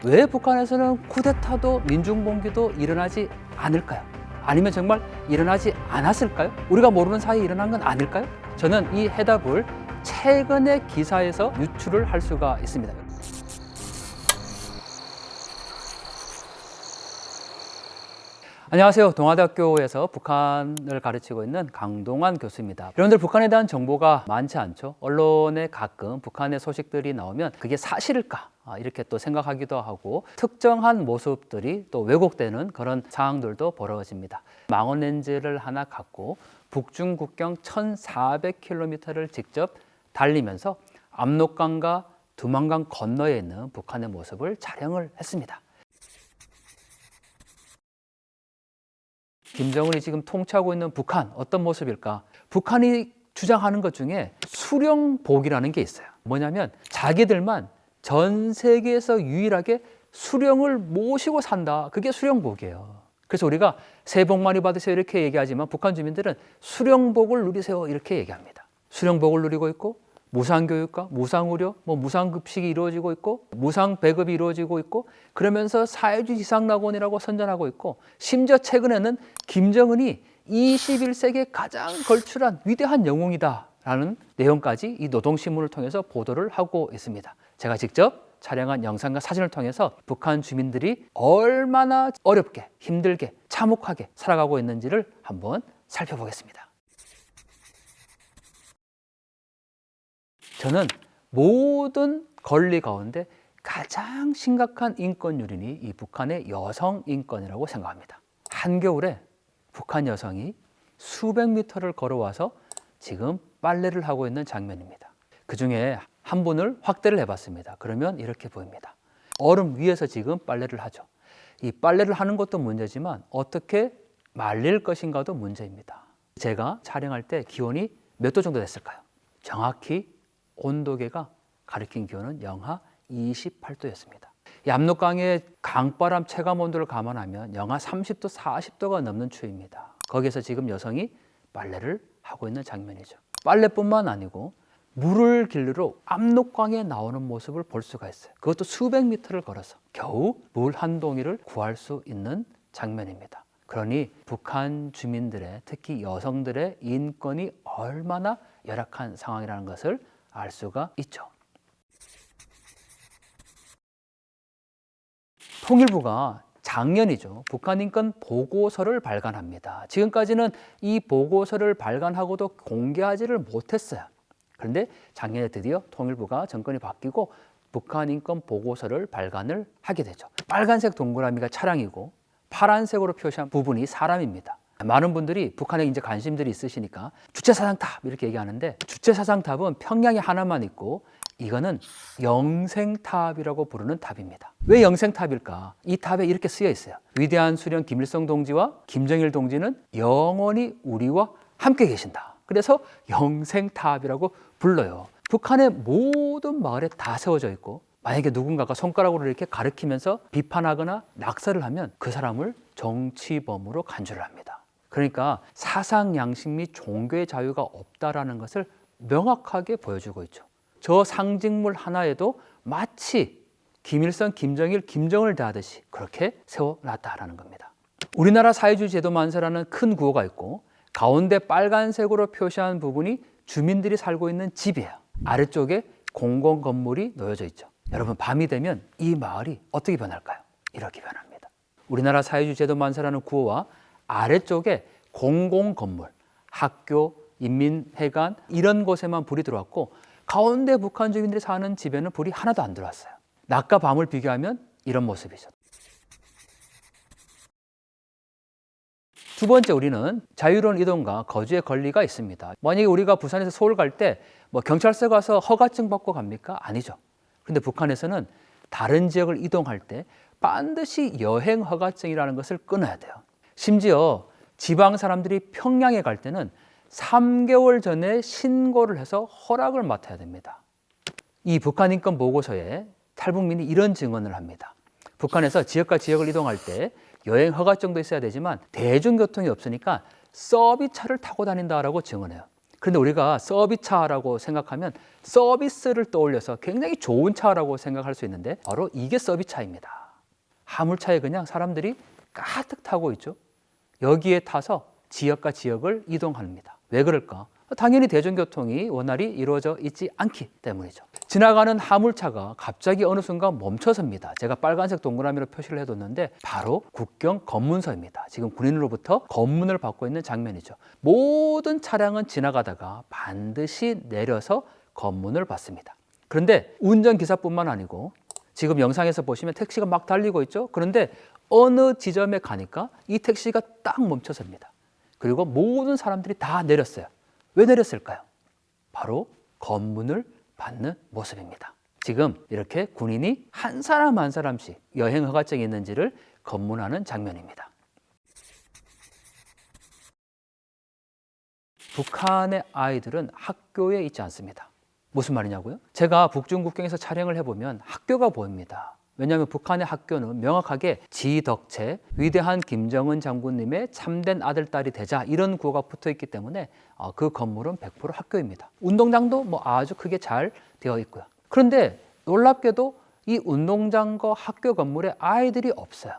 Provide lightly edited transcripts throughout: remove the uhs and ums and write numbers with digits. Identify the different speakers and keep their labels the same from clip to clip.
Speaker 1: 왜 북한에서는 쿠데타도 민중봉기도 일어나지 않을까요? 아니면 정말 일어나지 않았을까요? 우리가 모르는 사이에 일어난 건 아닐까요? 저는 이 해답을 최근의 기사에서 유출을 할 수가 있습니다. 안녕하세요. 동아대학교에서 북한을 가르치고 있는 강동환 교수입니다. 여러분들 북한에 대한 정보가 많지 않죠? 언론에 가끔 북한의 소식들이 나오면 그게 사실일까? 이렇게 또 생각하기도 하고 특정한 모습들이 또 왜곡되는 그런 상황들도 벌어집니다. 망원 렌즈를 하나 갖고 북중 국경 1,400km를 직접 달리면서 압록강과 두만강 건너에 있는 북한의 모습을 촬영을 했습니다. 김정은이 지금 통치하고 있는 북한 어떤 모습일까? 북한이 주장하는 것 중에 수령복이라는 게 있어요. 뭐냐면 자기들만 전 세계에서 유일하게 수령을 모시고 산다. 그게 수령복이에요. 그래서 우리가 새해 복 많이 받으세요 이렇게 얘기하지만 북한 주민들은 수령복을 누리세요 이렇게 얘기합니다. 수령복을 누리고 있고 무상교육과 무상의료, 무상급식이 이루어지고 있고 무상배급이 이루어지고 있고 그러면서 사회주의 지상낙원이라고 선전하고 있고 심지어 최근에는 김정은이 21세기에 가장 걸출한 위대한 영웅이다라는 내용까지 이 노동신문을 통해서 보도를 하고 있습니다. 제가 직접 촬영한 영상과 사진을 통해서 북한 주민들이 얼마나 어렵게 힘들게 참혹하게 살아가고 있는지를 한번 살펴보겠습니다. 저는 모든 권리 가운데 가장 심각한 인권 유린이 이 북한의 여성 인권이라고 생각합니다. 한겨울에 북한 여성이 수백 미터를 걸어와서 지금 빨래를 하고 있는 장면입니다. 그 중에 한 분을 확대를 해봤습니다. 그러면 이렇게 보입니다. 얼음 위에서 지금 빨래를 하죠. 이 빨래를 하는 것도 문제지만 어떻게 말릴 것인가도 문제입니다. 제가 촬영할 때 기온이 몇 도 정도 됐을까요? 정확히 온도계가 가리킨 기온은 영하 28도였습니다. 이 압록강의 강바람 체감 온도를 감안하면 영하 30도, 40도가 넘는 추위입니다. 거기에서 지금 여성이 빨래를 하고 있는 장면이죠. 빨래뿐만 아니고 물을 길르러 압록강에 나오는 모습을 볼 수가 있어요. 그것도 수백 미터를 걸어서 겨우 물 한 동이를 구할 수 있는 장면입니다. 그러니 북한 주민들의 특히 여성들의 인권이 얼마나 열악한 상황이라는 것을 알 수가 있죠. 통일부가 작년이죠. 북한 인권 보고서를 발간합니다. 지금까지는 이 보고서를 발간하고도 공개하지를 못했어요. 그런데 작년에 드디어 통일부가 정권이 바뀌고 북한 인권 보고서를 발간을 하게 되죠. 빨간색 동그라미가 차량이고 파란색으로 표시한 부분이 사람입니다. 많은 분들이 북한에 이제 관심들이 있으시니까 주체사상탑 이렇게 얘기하는데 주체사상탑은 평양에 하나만 있고 이거는 영생탑이라고 부르는 탑입니다. 왜 영생탑일까? 이 탑에 이렇게 쓰여 있어요. 위대한 수령 김일성 동지와 김정일 동지는 영원히 우리와 함께 계신다. 그래서 영생탑이라고 불러요. 북한의 모든 마을에 다 세워져 있고 만약에 누군가가 손가락으로 이렇게 가리키면서 비판하거나 낙서를 하면 그 사람을 정치범으로 간주를 합니다. 그러니까 사상, 양식 및 종교의 자유가 없다라는 것을 명확하게 보여주고 있죠. 저 상징물 하나에도 마치 김일성, 김정일, 김정을 대하듯이 그렇게 세워놨다라는 겁니다. 우리나라 사회주의 제도 만세라는 큰 구호가 있고 가운데 빨간색으로 표시한 부분이 주민들이 살고 있는 집이에요. 아래쪽에 공공 건물이 놓여져 있죠. 여러분 밤이 되면 이 마을이 어떻게 변할까요? 이렇게 변합니다. 우리나라 사회주의 제도 만세라는 구호와 아래쪽에 공공 건물, 학교, 인민회관 이런 곳에만 불이 들어왔고 가운데 북한 주민들이 사는 집에는 불이 하나도 안 들어왔어요. 낮과 밤을 비교하면 이런 모습이죠. 두 번째, 우리는 자유로운 이동과 거주의 권리가 있습니다. 만약에 우리가 부산에서 서울 갈 때 경찰서 가서 허가증 받고 갑니까? 아니죠. 그런데 북한에서는 다른 지역을 이동할 때 반드시 여행 허가증이라는 것을 끊어야 돼요. 심지어 지방 사람들이 평양에 갈 때는 3개월 전에 신고를 해서 허락을 맡아야 됩니다. 이 북한 인권 보고서에 탈북민이 이런 증언을 합니다. 북한에서 지역과 지역을 이동할 때 여행 허가증도 있어야 되지만 대중교통이 없으니까 서비스차를 타고 다닌다라고 증언해요. 그런데 우리가 서비스차라고 생각하면 서비스를 떠올려서 굉장히 좋은 차라고 생각할 수 있는데 바로 이게 서비스차입니다. 화물차에 그냥 사람들이 가득 타고 있죠. 여기에 타서 지역과 지역을 이동합니다. 왜 그럴까? 당연히 대중교통이 원활히 이루어져 있지 않기 때문이죠. 지나가는 화물차가 갑자기 어느 순간 멈춰섭니다. 제가 빨간색 동그라미로 표시를 해뒀는데 바로 국경 검문소입니다. 지금 군인으로부터 검문을 받고 있는 장면이죠. 모든 차량은 지나가다가 반드시 내려서 검문을 받습니다. 그런데 운전기사뿐만 아니고 지금 영상에서 보시면 택시가 막 달리고 있죠. 그런데 어느 지점에 가니까 이 택시가 딱 멈춰섭니다. 그리고 모든 사람들이 다 내렸어요. 왜 내렸을까요? 바로 검문을 받는 모습입니다. 지금 이렇게 군인이 한 사람 한 사람씩 여행 허가증이 있는지를 검문하는 장면입니다. 북한의 아이들은 학교에 있지 않습니다. 무슨 말이냐고요? 제가 북중국경에서 촬영을 해보면 학교가 보입니다. 왜냐하면 북한의 학교는 명확하게 지덕채, 위대한 김정은 장군님의 참된 아들, 딸이 되자 이런 구호가 붙어 있기 때문에 그 건물은 100% 학교입니다. 운동장도 아주 크게 잘 되어 있고요. 그런데 놀랍게도 이 운동장과 학교 건물에 아이들이 없어요.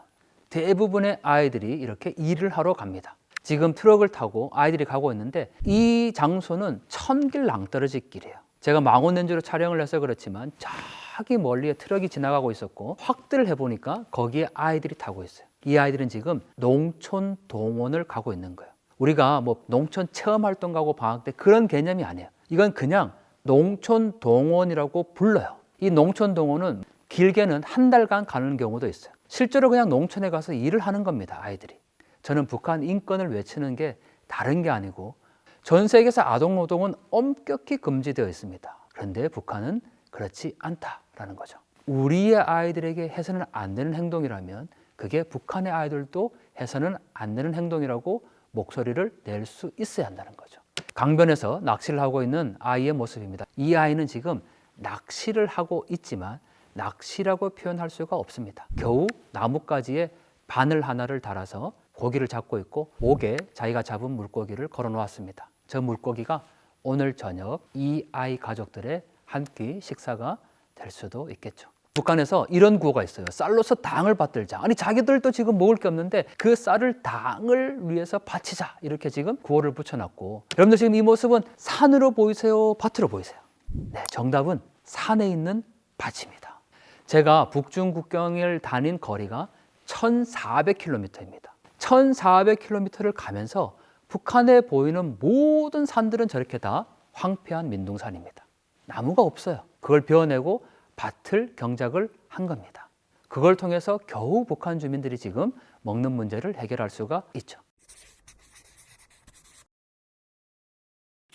Speaker 1: 대부분의 아이들이 이렇게 일을 하러 갑니다. 지금 트럭을 타고 아이들이 가고 있는데 이 장소는 천길 낭떠러지 길이에요. 제가 망원렌즈로 촬영을 해서 그렇지만 저기 멀리에 트럭이 지나가고 있었고 확대를 해보니까 거기에 아이들이 타고 있어요. 이 아이들은 지금 농촌 동원을 가고 있는 거예요. 우리가 농촌 체험활동 가고 방학 때 그런 개념이 아니에요. 이건 그냥 농촌 동원이라고 불러요. 이 농촌 동원은 길게는 한 달간 가는 경우도 있어요. 실제로 그냥 농촌에 가서 일을 하는 겁니다. 아이들이. 저는 북한 인권을 외치는 게 다른 게 아니고 전 세계에서 아동노동은 엄격히 금지되어 있습니다. 그런데 북한은 그렇지 않다라는 거죠. 우리의 아이들에게 해서는 안 되는 행동이라면 그게 북한의 아이들도 해서는 안 되는 행동이라고 목소리를 낼 수 있어야 한다는 거죠. 강변에서 낚시를 하고 있는 아이의 모습입니다. 이 아이는 지금 낚시를 하고 있지만 낚시라고 표현할 수가 없습니다. 겨우 나뭇가지에 바늘 하나를 달아서 고기를 잡고 있고 목에 자기가 잡은 물고기를 걸어 놓았습니다. 저 물고기가 오늘 저녁 이 아이 가족들의 한 끼 식사가 될 수도 있겠죠. 북한에서 이런 구호가 있어요. 쌀로서 당을 받들자. 아니 자기들도 지금 먹을 게 없는데 그 쌀을 당을 위해서 바치자. 이렇게 지금 구호를 붙여놨고 여러분들 지금 이 모습은 산으로 보이세요? 밭으로 보이세요? 네, 정답은 산에 있는 밭입니다. 제가 북중국경을 다닌 거리가 1,400km입니다. 1,400km를 가면서 북한에 보이는 모든 산들은 저렇게 다 황폐한 민둥산입니다. 나무가 없어요. 그걸 베어내고 밭을 경작을 한 겁니다. 그걸 통해서 겨우 북한 주민들이 지금 먹는 문제를 해결할 수가 있죠.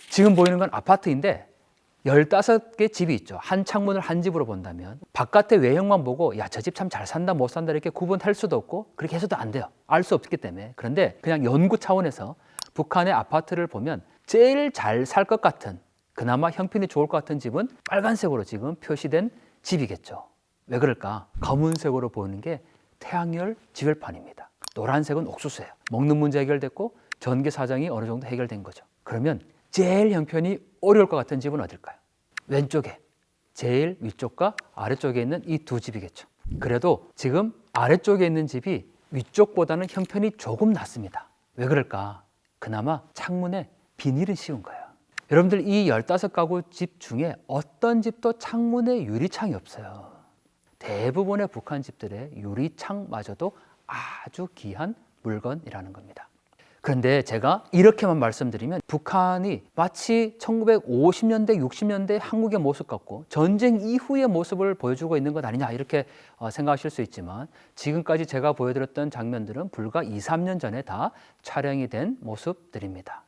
Speaker 1: 지금 보이는 건 아파트인데 15개 집이 있죠. 한 창문을 한 집으로 본다면 바깥의 외형만 보고 야, 저 집 참 잘 산다 못 산다 이렇게 구분할 수도 없고 그렇게 해서도 안 돼요. 알 수 없기 때문에. 그런데 그냥 연구 차원에서 북한의 아파트를 보면 제일 잘 살 것 같은 그나마 형편이 좋을 것 같은 집은 빨간색으로 지금 표시된 집이겠죠. 왜 그럴까? 검은색으로 보이는 게 태양열 지열판입니다. 노란색은 옥수수예요. 먹는 문제 해결됐고 전기 사정이 어느 정도 해결된 거죠. 그러면 제일 형편이 어려울 것 같은 집은 어딜까요? 왼쪽에 제일 위쪽과 아래쪽에 있는 이 두 집이겠죠. 그래도 지금 아래쪽에 있는 집이 위쪽보다는 형편이 조금 낫습니다. 왜 그럴까? 그나마 창문에 비닐이 씌운 거예요. 여러분들 이 15가구 집 중에 어떤 집도 창문에 유리창이 없어요. 대부분의 북한 집들의 유리창마저도 아주 귀한 물건이라는 겁니다. 그런데 제가 이렇게만 말씀드리면 북한이 마치 1950년대, 60년대 한국의 모습 같고 전쟁 이후의 모습을 보여주고 있는 것 아니냐 이렇게 생각하실 수 있지만 지금까지 제가 보여드렸던 장면들은 불과 2, 3년 전에 다 촬영이 된 모습들입니다.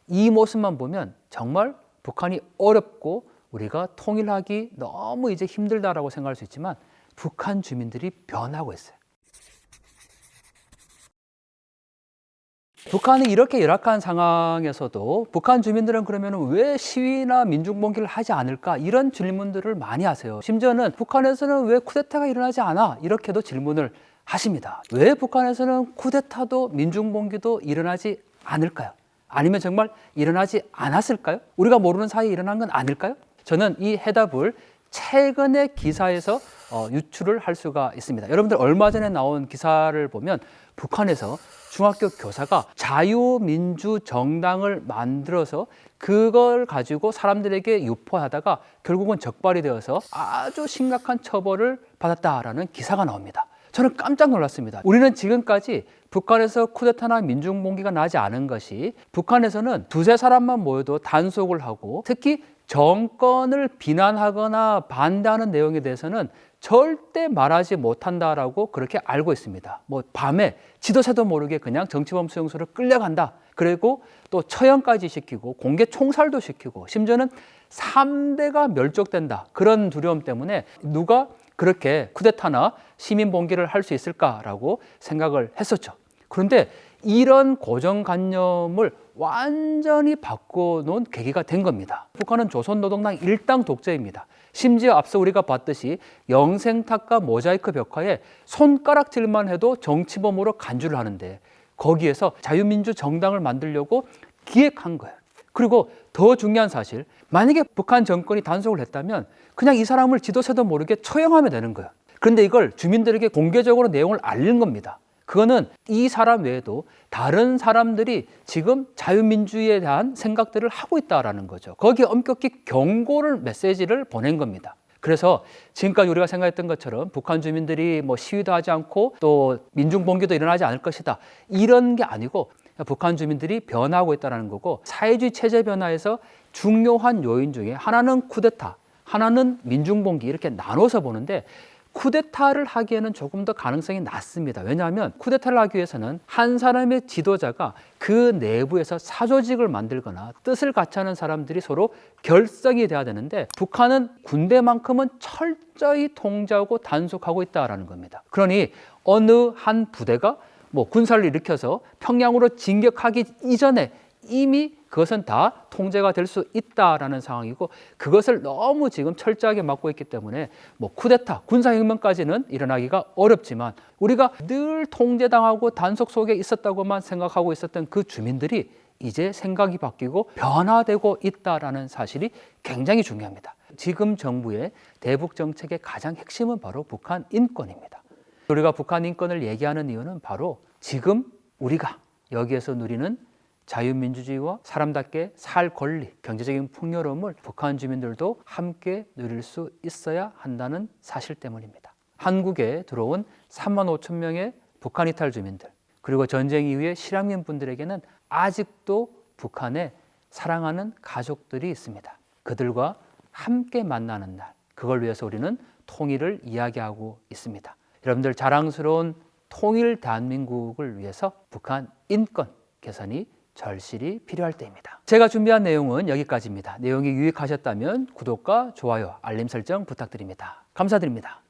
Speaker 1: 이 모습만 보면 정말 북한이 어렵고 우리가 통일하기 너무 이제 힘들다라고 생각할 수 있지만 북한 주민들이 변하고 있어요. 북한이 이렇게 열악한 상황에서도 북한 주민들은 그러면 왜 시위나 민중봉기를 하지 않을까 이런 질문들을 많이 하세요. 심지어는 북한에서는 왜 쿠데타가 일어나지 않아 이렇게도 질문을 하십니다. 왜 북한에서는 쿠데타도 민중봉기도 일어나지 않을까요? 아니면 정말 일어나지 않았을까요? 우리가 모르는 사이에 일어난 건 아닐까요? 저는 이 해답을 최근의 기사에서 유출을 할 수가 있습니다. 여러분들 얼마 전에 나온 기사를 보면 북한에서 중학교 교사가 자유민주정당을 만들어서 그걸 가지고 사람들에게 유포하다가 결국은 적발이 되어서 아주 심각한 처벌을 받았다라는 기사가 나옵니다. 저는 깜짝 놀랐습니다. 우리는 지금까지 북한에서 쿠데타나 민중봉기가 나지 않은 것이 북한에서는 두세 사람만 모여도 단속을 하고 특히 정권을 비난하거나 반대하는 내용에 대해서는 절대 말하지 못한다라고 그렇게 알고 있습니다. 뭐 밤에 지도새도 모르게 그냥 정치범 수용소로 끌려간다. 그리고 또 처형까지 시키고 공개 총살도 시키고 심지어는 3대가 멸족된다. 그런 두려움 때문에 누가 그렇게 쿠데타나 시민 봉기를 할 수 있을까라고 생각을 했었죠. 그런데 이런 고정관념을 완전히 바꿔놓은 계기가 된 겁니다. 북한은 조선노동당 일당 독재입니다. 심지어 앞서 우리가 봤듯이 영생탁과 모자이크 벽화에 손가락질만 해도 정치범으로 간주를 하는데 거기에서 자유민주정당을 만들려고 기획한 거예요. 그리고 더 중요한 사실, 만약에 북한 정권이 단속을 했다면 그냥 이 사람을 지도새도 모르게 처형하면 되는 거예요. 그런데 이걸 주민들에게 공개적으로 내용을 알린 겁니다. 그거는 이 사람 외에도 다른 사람들이 지금 자유민주주의에 대한 생각들을 하고 있다는 거죠. 거기에 엄격히 경고를 메시지를 보낸 겁니다. 그래서 지금까지 우리가 생각했던 것처럼 북한 주민들이 뭐 시위도 하지 않고 또 민중봉기도 일어나지 않을 것이다. 이런 게 아니고 북한 주민들이 변화하고 있다는 거고 사회주의 체제 변화에서 중요한 요인 중에 하나는 쿠데타, 하나는 민중봉기 이렇게 나눠서 보는데 쿠데타를 하기에는 조금 더 가능성이 낮습니다. 왜냐하면 쿠데타를 하기 위해서는 한 사람의 지도자가 그 내부에서 사조직을 만들거나 뜻을 같이 하는 사람들이 서로 결석이 돼야 되는데 북한은 군대만큼은 철저히 통제하고 단속하고 있다는 겁니다. 그러니 어느 한 부대가 뭐 군사를 일으켜서 평양으로 진격하기 이전에 이미 그것은 다 통제가 될 수 있다라는 상황이고 그것을 너무 지금 철저하게 막고 있기 때문에 뭐 쿠데타, 군사혁명까지는 일어나기가 어렵지만 우리가 늘 통제당하고 단속 속에 있었다고만 생각하고 있었던 그 주민들이 이제 생각이 바뀌고 변화되고 있다라는 사실이 굉장히 중요합니다. 지금 정부의 대북 정책의 가장 핵심은 바로 북한 인권입니다. 우리가 북한 인권을 얘기하는 이유는 바로 지금 우리가 여기에서 누리는 자유민주주의와 사람답게 살 권리, 경제적인 풍요로움을 북한 주민들도 함께 누릴 수 있어야 한다는 사실 때문입니다. 한국에 들어온 3만 5천 명의 북한 이탈 주민들, 그리고 전쟁 이후의 실향민 분들에게는 아직도 북한에 사랑하는 가족들이 있습니다. 그들과 함께 만나는 날, 그걸 위해서 우리는 통일을 이야기하고 있습니다. 여러분들 자랑스러운 통일 대한민국을 위해서 북한 인권 개선이 절실히 필요할 때입니다. 제가 준비한 내용은 여기까지입니다. 내용이 유익하셨다면 구독과 좋아요, 알림 설정 부탁드립니다. 감사드립니다.